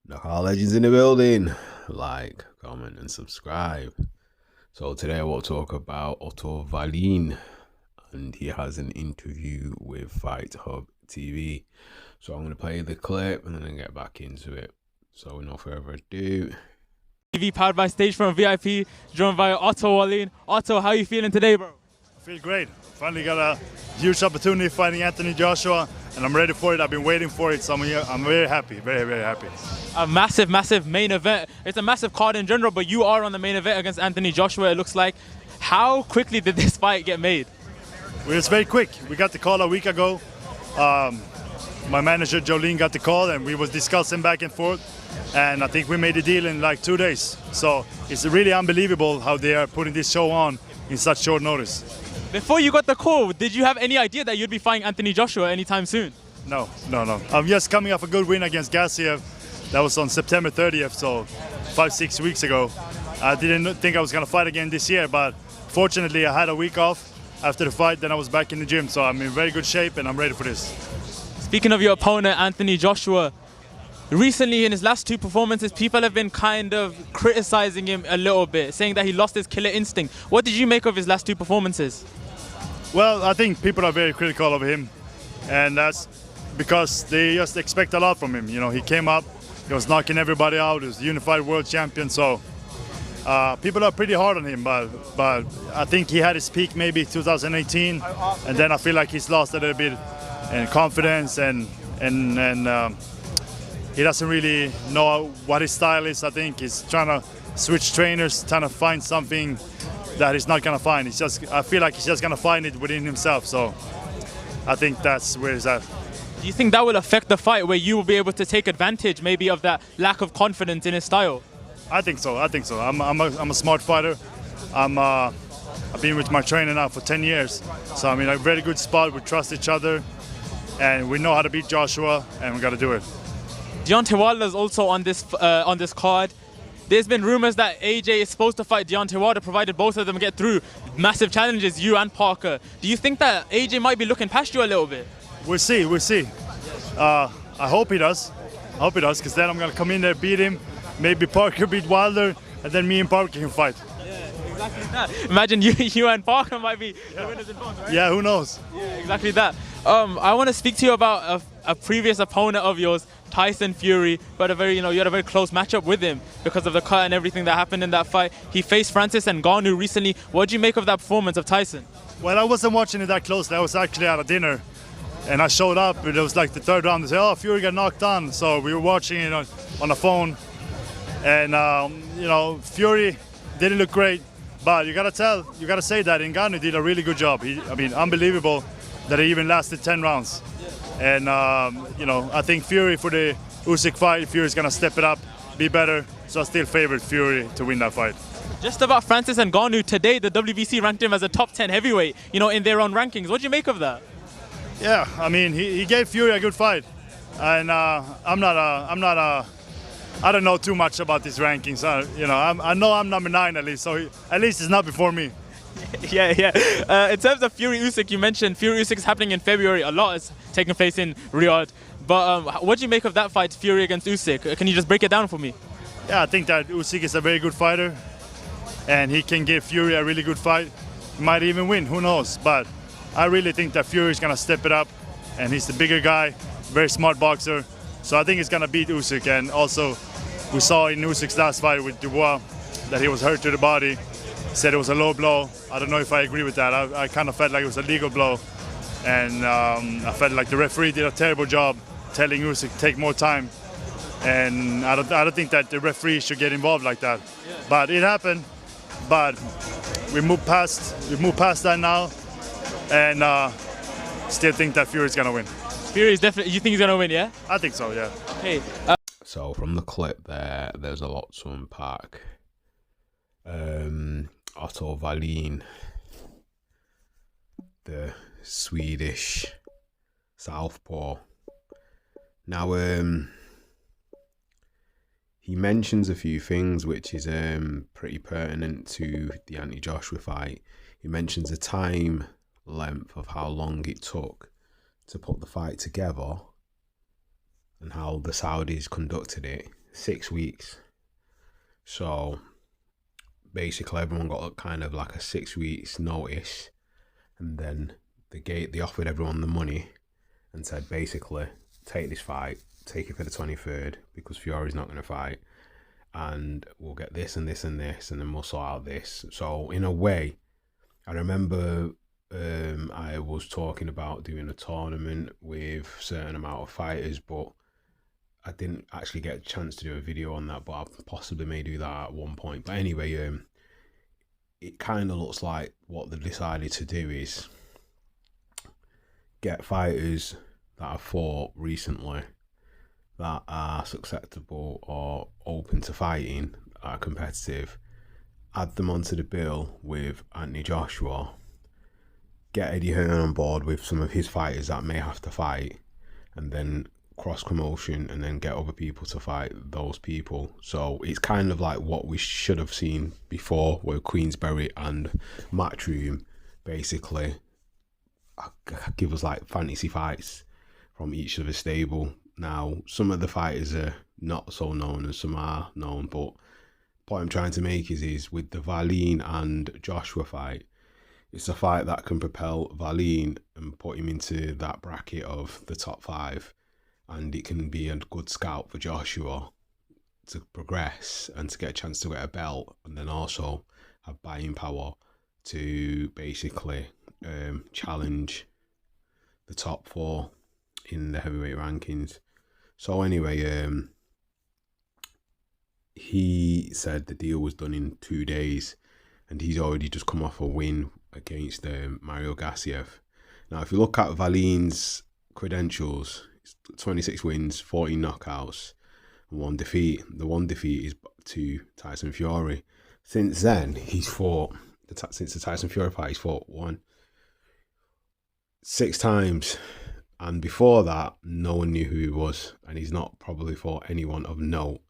Knockout Legends in the building. Like, comment, and subscribe. So today I will talk about Otto Wallin, and he has an interview with Fight Hub TV. So I'm going to play the clip and then get back into it. So no further ado. TV powered by Stage from VIP, joined by Otto Wallin. Otto, how are you feeling today, bro? I feel great. Finally got a huge opportunity fighting Anthony Joshua, and I'm ready for it. I've been waiting for it, so I'm very happy, very happy. A massive main event. It's a massive card in general, but you are on the main event against Anthony Joshua, it looks like. How quickly did this fight get made? Well, it's very quick. We got the call a week ago. My manager Jolene got the call, and we was discussing back and forth, and I think we made a deal in like 2 days. So it's really unbelievable how they are putting this show on in such short notice. Before you got the call, did you have any idea that you'd be fighting Anthony Joshua anytime soon? No. I'm just coming off a good win against Gassiev. That was on September 30th, so 5-6 weeks ago. I didn't think I was going to fight again this year, but fortunately I had a week off after the fight, then I was back in the gym, so I'm in very good shape and I'm ready for this. Speaking of your opponent, Anthony Joshua, recently in his last 2 performances, people have been kind of criticizing him a little bit, saying that he lost his killer instinct. What did you make of his last 2 performances? Well, I think people are very critical of him, and that's because they just expect a lot from him. You know, he came up, he was knocking everybody out, he was the unified world champion, so people are pretty hard on him, but I think he had his peak maybe 2018, and then I feel like he's lost a little bit in confidence, and he doesn't really know what his style is. I think he's trying to switch trainers, trying to find something that he's not gonna find. I feel like he's just gonna find it within himself, so I think that's where he's at. Do you think that will affect the fight, where you will be able to take advantage maybe of that lack of confidence in his style? I think so. I'm a smart fighter. I've been with my trainer now for 10 years, so I'm in a very good spot. We trust each other, and we know how to beat Joshua, and we got to do it. Deontay Wilder is also on this card. There's been rumors that AJ is supposed to fight Deontay Wilder, provided both of them get through massive challenges, you and Parker. Do you think that AJ might be looking past you a little bit? We'll see. I hope he does. Because then I'm gonna come in there, beat him. Maybe Parker beat Wilder, and then me and Parker can fight. Yeah, exactly that. Imagine you and Parker might be the winners in both, right? Yeah, who knows? Yeah, exactly that. I want to speak to you about a previous opponent of yours, Tyson Fury, but you had a very close matchup with him because of the cut and everything that happened in that fight. He faced Francis Ngannou recently. What did you make of that performance of Tyson? Well, I wasn't watching it that closely. I was actually at a dinner, and I showed up, and it was like the 3rd round. They said, "Oh, Fury got knocked down," so we were watching it on the phone, and Fury didn't look great, but you gotta say that Ngannou did a really good job. Unbelievable that he even lasted 10 rounds. And I think Fury, for the Usyk fight, Fury's gonna step it up, be better. So I still favored Fury to win that fight. Just about Francis Ngannou, today the WBC ranked him as a top 10 heavyweight, in their own rankings. What do you make of that? Yeah, he gave Fury a good fight, and I don't know too much about these rankings. I know I'm number 9 at least, so at least it's not before me. Yeah. In terms of Fury Usyk, you mentioned Fury Usyk is happening in February. A lot is taking place in Riyadh. But what do you make of that fight, Fury against Usyk? Can you just break it down for me? Yeah, I think that Usyk is a very good fighter, and he can give Fury a really good fight. He might even win, who knows? But I really think that Fury is gonna step it up, and he's the bigger guy, very smart boxer. So I think he's gonna beat Usyk. And also, we saw in Usyk's last fight with Dubois that he was hurt to the body. Said it was a low blow. I don't know if I agree with that. I kind of felt like it was a legal blow, and I felt like the referee did a terrible job telling Usyk to take more time. And I don't think that the referee should get involved like that. Yeah. But it happened. But we moved past that now, and still think that Fury's gonna win. Fury's definitely. You think he's gonna win? Yeah. I think so. Yeah. Hey. So from the clip there's a lot to unpack. Otto Wallin, the Swedish southpaw. Now, he mentions a few things which is pretty pertinent to the Anthony Joshua fight. He mentions the time length of how long it took to put the fight together and how the Saudis conducted it. 6 weeks. So basically everyone got kind of like a 6 weeks notice, and then they offered everyone the money and said basically take this fight, take it for the 23rd because Fury's not going to fight, and we'll get this and this and this, and then we'll sort out this. So in a way, I remember I was talking about doing a tournament with a certain amount of fighters, but I didn't actually get a chance to do a video on that, but I possibly may do that at one point. But anyway, it kind of looks like what they decided to do is get fighters that have fought recently that are susceptible or open to fighting, are competitive, add them onto the bill with Anthony Joshua, get Eddie Hearn on board with some of his fighters that may have to fight, and then cross promotion, and then get other people to fight those people. So it's kind of like what we should have seen before, where Queensberry and Matchroom basically give us like fantasy fights from each of the stable. Now, some of the fighters are not so known and some are known, but the point I'm trying to make is with the Wallin and Joshua fight, it's a fight that can propel Wallin and put him into that bracket of the top 5, and it can be a good scout for Joshua to progress and to get a chance to get a belt, and then also have buying power to basically challenge the top 4 in the heavyweight rankings. So anyway, he said the deal was done in 2 days, and he's already just come off a win against Mario Gassiev. Now, if you look at Wallin's credentials, 26 wins, 14 knockouts, and 1 defeat. The 1 defeat is to Tyson Fury. Since then, he's fought, since the Tyson Fury fight, he's fought 6 times. And before that, no one knew who he was, and he's not probably fought anyone of note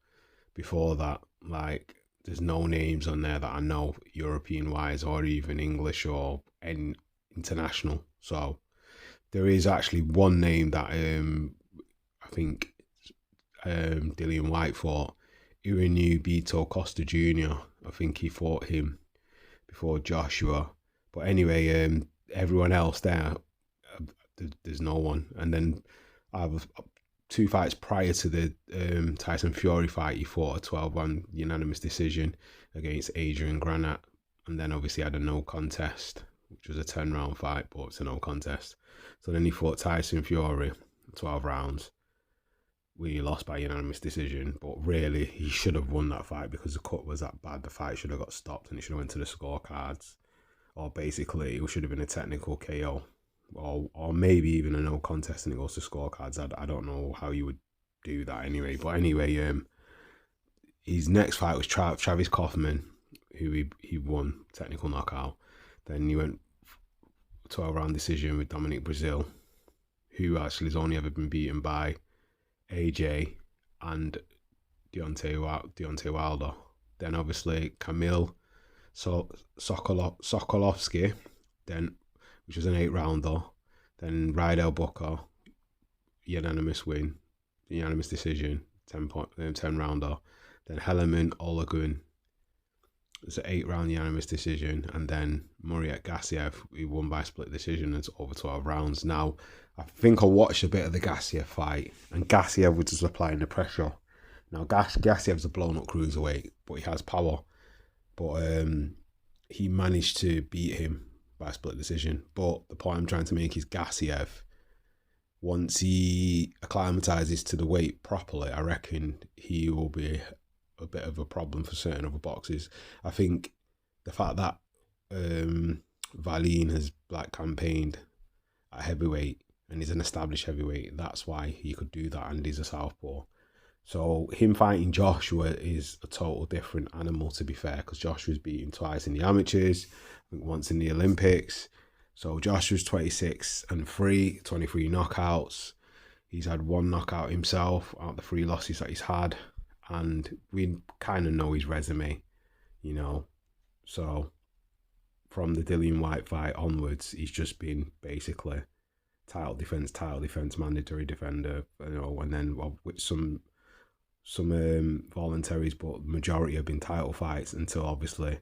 before that. Like, there's no names on there that I know, European-wise, or even English or any international. So there is actually one name that I think Dillian White fought, Irinu Bito Costa Jr. I think he fought him before Joshua. But anyway, everyone else there, there's no one. And then I have 2 fights prior to the Tyson Fury fight. He fought a 12-1 unanimous decision against Adrian Granat, and then obviously had a no contest, which was a 10-round fight, but it's a no contest. So then he fought Tyson Fury, 12 rounds. We lost by unanimous decision, but really he should have won that fight because the cut was that bad. The fight should have got stopped and it should have went to the scorecards, or basically it should have been a technical KO. Or maybe even a no contest and it goes to scorecards. I don't know how you would do that anyway. But anyway, his next fight was Travis Kaufman, who he won technical knockout. Then he went 12-round decision with Dominic Brazil, who actually has only ever been beaten by AJ and Deontay Wilder. Then obviously Kamil Sokolovsky, then, which was an 8-rounder. Then Rydell Booker, unanimous win, unanimous decision, 10-rounder. Then Hellerman Olagun, it was an 8-round unanimous decision. And then Muriet Gassiev, he won by split decision. It's over 12 rounds. Now, I think I watched a bit of the Gassiev fight, and Gassiev was just applying the pressure. Now, Gassiev's a blown-up cruiserweight, but he has power. But he managed to beat him by split decision. But the point I'm trying to make is Gassiev, once he acclimatizes to the weight properly, I reckon he will be a bit of a problem for certain other boxers. I think the fact that Wallin has campaigned at heavyweight and he's an established heavyweight, that's why he could do that, and he's a southpaw. So him fighting Joshua is a total different animal, to be fair, because Joshua's beaten twice in the amateurs, I think once in the Olympics. So Joshua's 26-3, 23 knockouts. He's had 1 knockout himself out of the 3 losses that he's had. And we kind of know his resume, you know. So from the Dillian White fight onwards, he's just been basically title defense, mandatory defender, you know, and then with some voluntaries, but the majority have been title fights until obviously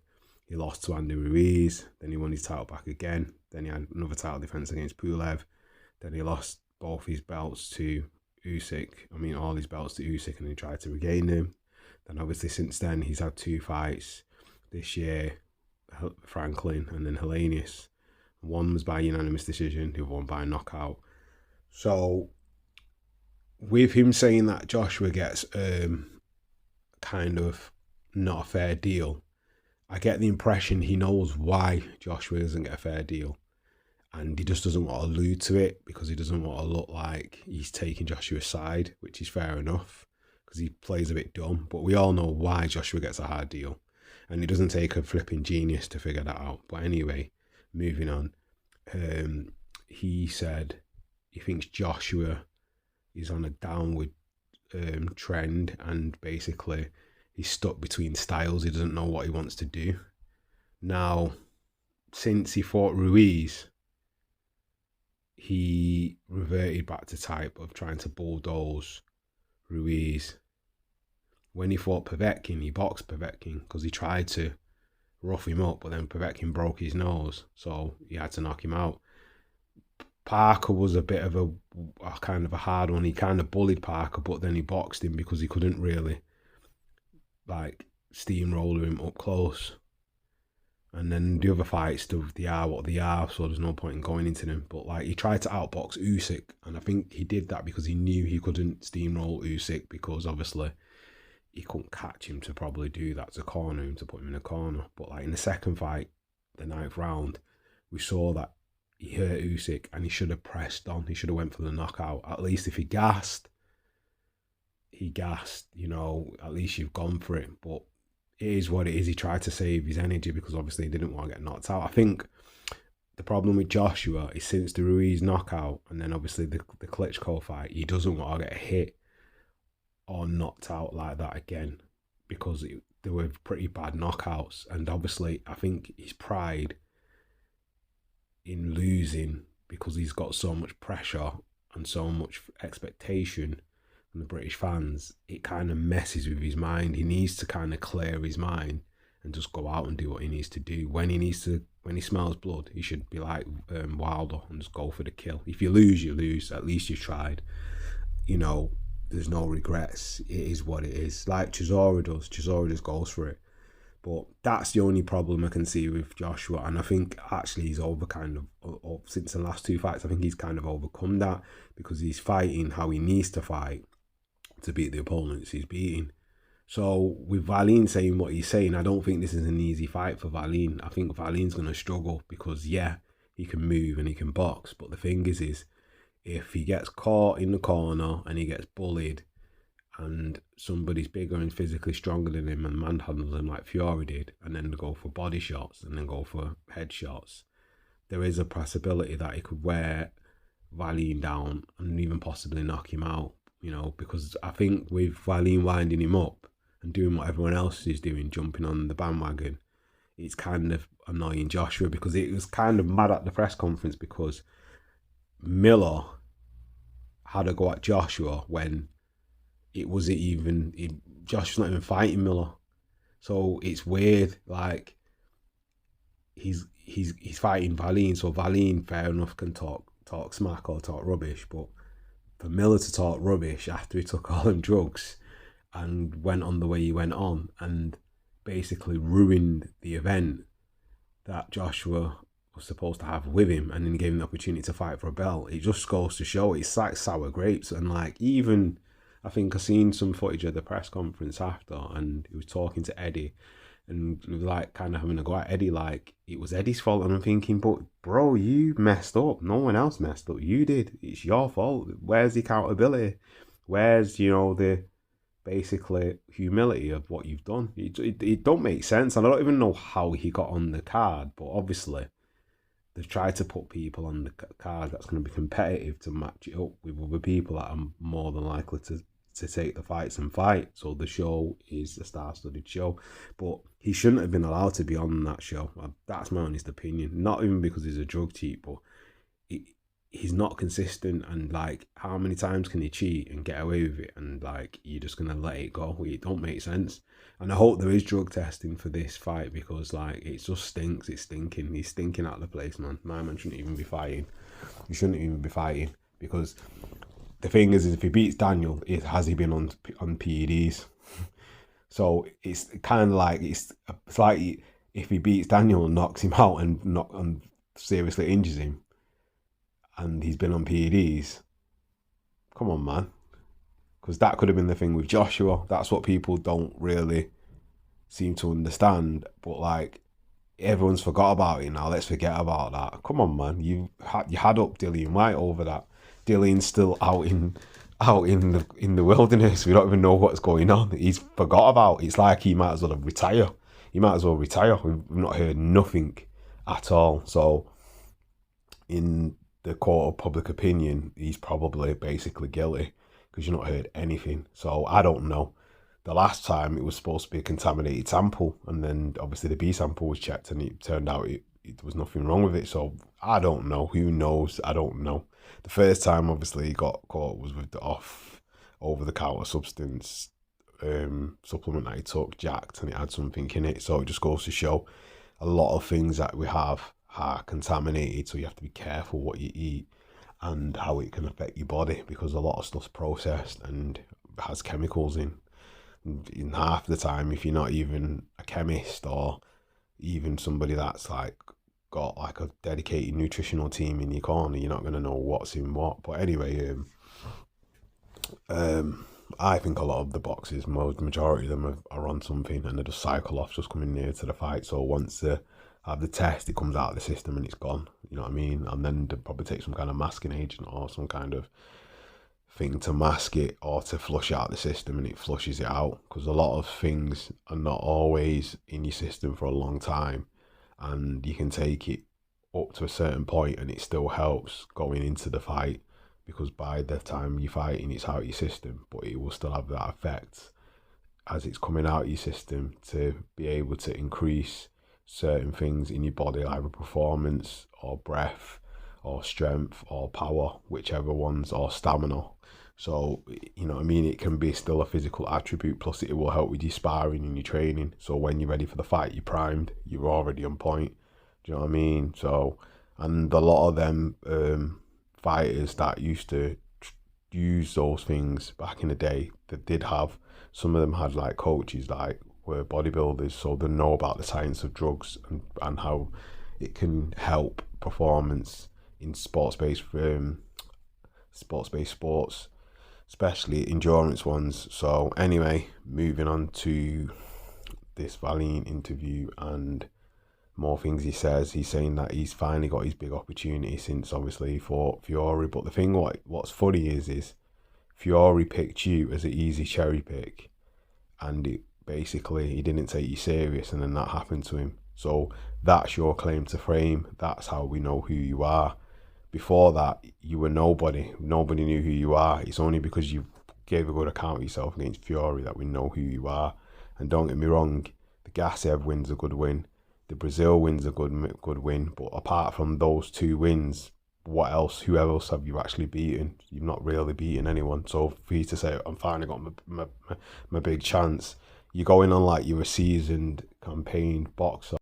he lost to Andy Ruiz. Then he won his title back again. Then he had another title defense against Pulev. Then he lost both his belts to Usyk. I mean, all his belts to Usyk, and he tried to regain them. Then obviously since then he's had 2 fights this year, Franklin and then Helenius. One was by unanimous decision, the other one by knockout. So with him saying that Joshua gets kind of not a fair deal, I get the impression he knows why Joshua doesn't get a fair deal. And he just doesn't want to allude to it because he doesn't want to look like he's taking Joshua's side, which is fair enough because he plays a bit dumb. But we all know why Joshua gets a hard deal. And it doesn't take a flipping genius to figure that out. But anyway, moving on. He said he thinks Joshua is on a downward trend and basically he's stuck between styles. He doesn't know what he wants to do. Now, since he fought Ruiz, he reverted back to type of trying to bulldoze Ruiz. When he fought Povetkin, he boxed Povetkin because he tried to rough him up, but then Povetkin broke his nose, so he had to knock him out. Parker was a bit of a kind of a hard one. He kind of bullied Parker, but then he boxed him because he couldn't really like steamroller him up close. And then the other fights, they are what they are, so there's no point in going into them. But like he tried to outbox Usyk, and I think he did that because he knew he couldn't steamroll Usyk because obviously he couldn't catch him to probably do that, to corner him, to put him in a corner. But like in the second fight, the 9th round, we saw that he hurt Usyk and he should have pressed on. He should have went for the knockout. At least if he gassed, you know, at least you've gone for it. But it is what it is. He tried to save his energy because obviously he didn't want to get knocked out. I think the problem with Joshua is since the Ruiz knockout and then obviously the Klitschko fight, he doesn't want to get hit or knocked out like that again because they were pretty bad knockouts. And obviously I think his pride in losing, because he's got so much pressure and so much expectation from the British fans, it kind of messes with his mind. He needs to kind of clear his mind and just go out and do what he needs to do. When he smells blood, he should be like Wilder and just go for the kill. If you lose, you lose. At least you tried. You know, there's no regrets. It is what it is. Like Chisora does. Chisora just goes for it. But that's the only problem I can see with Joshua. And I think actually he's over kind of, since the last 2 fights, I think he's kind of overcome that because he's fighting how he needs to fight to beat the opponents he's beating. So with Wallin saying what he's saying, I don't think this is an easy fight for Wallin. I think Wallin's going to struggle because, yeah, he can move and he can box. But the thing is if he gets caught in the corner and he gets bullied and somebody's bigger and physically stronger than him and manhandles him like Fury did, and then go for body shots and then go for head shots, there is a possibility that he could wear Wallin down and even possibly knock him out, you know, because I think with Wallin winding him up and doing what everyone else is doing, jumping on the bandwagon, it's kind of annoying Joshua because it was kind of mad at the press conference because Miller had a go at Joshua when it wasn't even, Joshua's not even fighting Miller. So it's weird, like he's fighting Wallin, so Wallin fair enough can talk smack or talk rubbish, but for Miller to talk rubbish after he took all them drugs and went on the way he went on and basically ruined the event that Joshua was supposed to have with him and then gave him the opportunity to fight for a belt, it just goes to show it's like sour grapes. And like, even I think I seen some footage of the press conference after and he was talking to Eddie and was like kind of having a go at Eddie like it was Eddie's fault, and I'm thinking, but bro, you messed up, no one else messed up, you did, it's your fault. Where's the accountability? Where's, you know, the basically humility of what you've done? It don't make sense, and I don't even know how he got on the card, but obviously they've tried to put people on the card that's going to be competitive to match it up with other people that are more than likely to take the fights and fight. So the show is a star-studded show, but he shouldn't have been allowed to be on that show. That's my honest opinion. Not even because he's a drug cheat, but he's not consistent, and like how many times can he cheat and get away with it, and like you're just gonna let it go? It don't make sense. And I hope there is drug testing for this fight, because like it just stinks. It's stinking. He's stinking out of the place, man. My man shouldn't even be fighting. He shouldn't even be fighting, because the thing is if he beats Daniel, has he been on PEDs? So it's kind of like it's like if he beats Daniel and knocks him out and seriously injures him, and he's been on PEDs, come on, man. Because that could have been the thing with Joshua. That's what people don't really seem to understand. But like, everyone's forgot about it now. Let's forget about that. Come on, man. You had up Dillian White over that. Dillian's still out in the wilderness. We don't even know what's going on. He's forgot about it. It's like he might as well retire. He might as well retire. We've not heard nothing at all. So in the court of public opinion, he's probably basically guilty, because you've not heard anything. So I don't know. The last time it was supposed to be a contaminated sample, and then obviously the B sample was checked and it turned out it was nothing wrong with it. So I don't know. Who knows? I don't know. The first time obviously he got caught was with the over-the-counter substance supplement that he took, jacked, and it had something in it. So it just goes to show a lot of things that we have are contaminated, so you have to be careful what you eat and how it can affect your body, because a lot of stuff's processed and has chemicals in. In half the time, if you're not even a chemist or even somebody that's like got like a dedicated nutritional team in your corner, you're not going to know what's in what. But anyway, I think a lot of the boxers, majority of them are on something, and they just cycle off just coming near to the fight. So once they have the test, it comes out of the system and it's gone. You know what I mean? And then they probably take some kind of masking agent or some kind of thing to mask it or to flush out the system, and it flushes it out, because a lot of things are not always in your system for a long time, and you can take it up to a certain point and it still helps going into the fight, because by the time you're fighting it's out of your system, but it will still have that effect as it's coming out of your system to be able to increase certain things in your body, either performance or breath or strength or power, whichever ones, or stamina. So, you know what I mean, it can be still a physical attribute, plus it will help with your sparring and your training. So when you're ready for the fight, you're primed, you're already on point. Do you know what I mean? So, and a lot of them fighters that used to use those things back in the day, that did have, some of them had like coaches like were bodybuilders, so they know about the science of drugs and how it can help performance in sports-based sports, especially endurance ones. So anyway, moving on to this Wallin interview and more things he says. He's saying that he's finally got his big opportunity since obviously he fought Fury. But the thing what's funny is Fury picked you as an easy cherry pick, and it basically he didn't take you serious, and then that happened to him. So that's your claim to fame. That's how we know who you are. Before that, you were nobody. Nobody knew who you are. It's only because you gave a good account of yourself against Fury that we know who you are. And don't get me wrong, the Gassiev win's a good win. The Brazil win's a good win. But apart from those two wins, what else? Who else have you actually beaten? You've not really beaten anyone. So for you to say, I'm finally got my big chance, you're going on like you're a seasoned campaign boxer.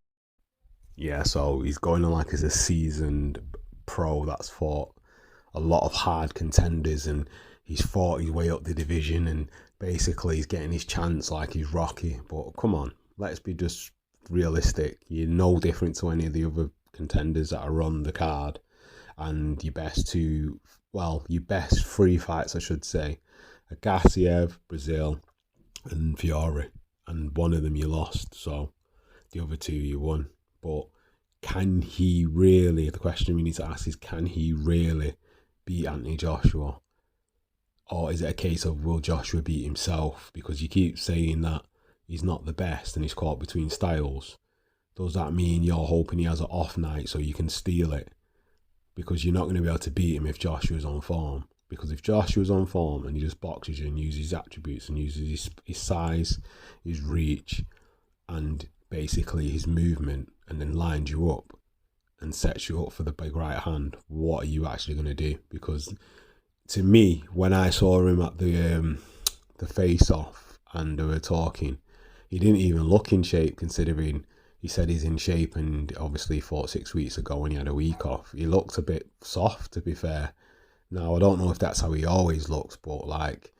Yeah, so he's going on like he's a seasoned pro that's fought a lot of hard contenders, and he's fought his way up the division, and basically he's getting his chance like he's Rocky. But come on, let's be just realistic. You're no different to any of the other contenders that are on the card, and your best three fights, I should say, are Gassiev, Brazil, and Fury, and one of them you lost, so the other two you won. But can he really, the question we need to ask is, can he really beat Anthony Joshua? Or is it a case of, will Joshua beat himself? Because you keep saying that he's not the best and he's caught between styles. Does that mean you're hoping he has an off night so you can steal it? Because you're not going to be able to beat him if Joshua's on form. Because if Joshua's on form and he just boxes you and uses his attributes and uses his size, his reach, and basically his movement, and then lines you up and sets you up for the big right hand, what are you actually going to do? Because to me, when I saw him at the face-off and they were talking, he didn't even look in shape, considering he said he's in shape and obviously fought 6 weeks ago when he had a week off. He looked a bit soft, to be fair. Now, I don't know if that's how he always looks, but like,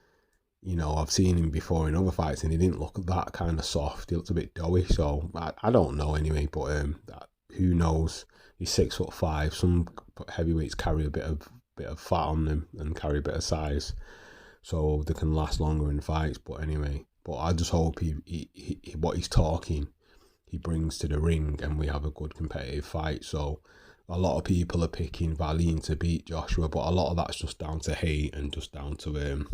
you know, I've seen him before in other fights and he didn't look that kind of soft. He looked a bit doughy, so I don't know anyway, but who knows? He's 6'5". Some heavyweights carry a bit of fat on them and carry a bit of size, so they can last longer in fights. But anyway, I just hope he what he's talking, he brings to the ring and we have a good competitive fight. So a lot of people are picking Wallin to beat Joshua, but a lot of that's just down to hate and just down to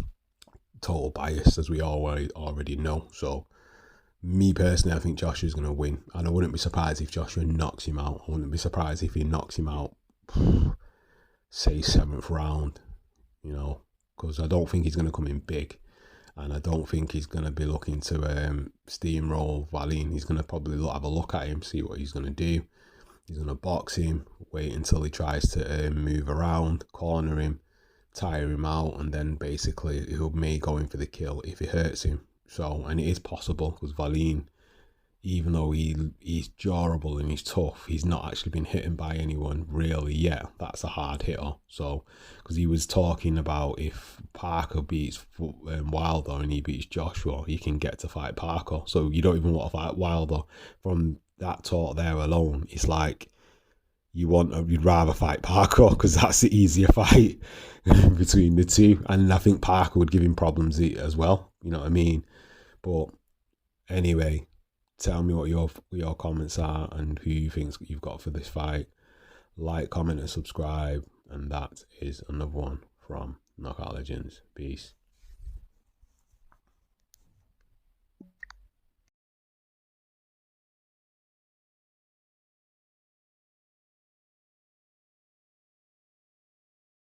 total bias, as we already know. So me personally, I think Joshua's going to win, and I wouldn't be surprised if Joshua knocks him out. I wouldn't be surprised if he knocks him out, say 7th round, you know, because I don't think he's going to come in big, and I don't think he's going to be looking to steamroll Wallin. He's going to probably have a look at him, see what he's going to do. He's going to box him, wait until he tries to move around, corner him, tire him out, and then basically he'll may go in for the kill if he hurts him. So, and it is possible, because Wallin, even though he's durable and he's tough, he's not actually been hit by anyone really yet. That's a hard hitter. So, because he was talking about if Parker beats Wilder and he beats Joshua, he can get to fight Parker. So you don't even want to fight Wilder. From that talk there alone, it's like you'd rather fight Parker, because that's the easier fight between the two. And I think Parker would give him problems as well. You know what I mean? But anyway, tell me what your comments are and who you think you've got for this fight. Like, comment, and subscribe. And that is another one from Knockout Legends. Peace.